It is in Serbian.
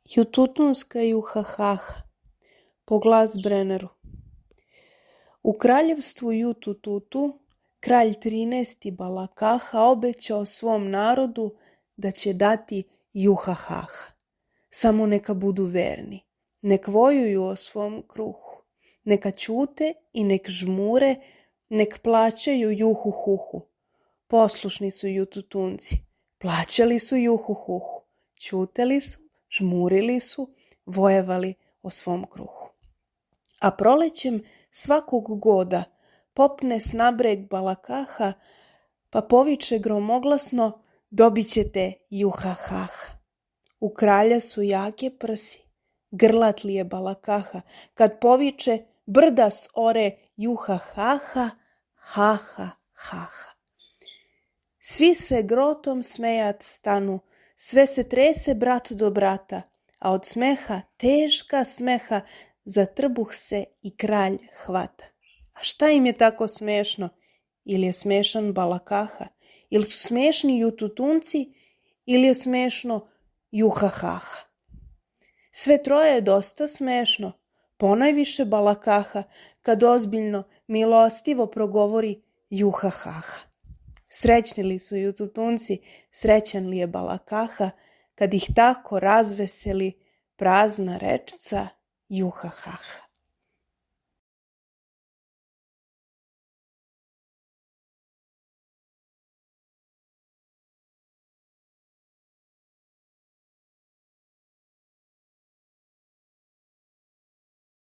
Jututunska juhahaha po Glasbrenneru. U kraljevstvu Jutututu kralj 13. Balakaha obećao svom narodu da će dati juhahaha. Samo neka budu verni, nek vojuju o svom kruhu, neka ćute i nek žmure, nek plaćaju juhuhuhu. Poslušni su Jututunci, plaćali su juhuhuhu, ćuteli su, žmurili su, vojevali o svom kruhu. A prolećem svakog goda popne snabreg Balakaha pa poviče gromoglasno: dobit ćete juhahaha. U kralja su jake prsi, grlatli je Balakaha, kad poviče brda s ore juhahaha, haha, haha. Svi se grotom smejat stanu, sve se trese brat do brata, a od smeha, teška smeha, za trbuh se i kralj hvata. A šta im je tako smešno? Ili je smešan Balakaha? Ili su smešni Jututunci? Ili je smešno juhahaha? Sve troje je dosta smešno, ponajviše Balakaha, kad ozbiljno, milostivo progovori juhahaha. Srećni li su Jututunci, srećan li je Balakaha, kad ih tako razveseli prazna rečca juhahaha.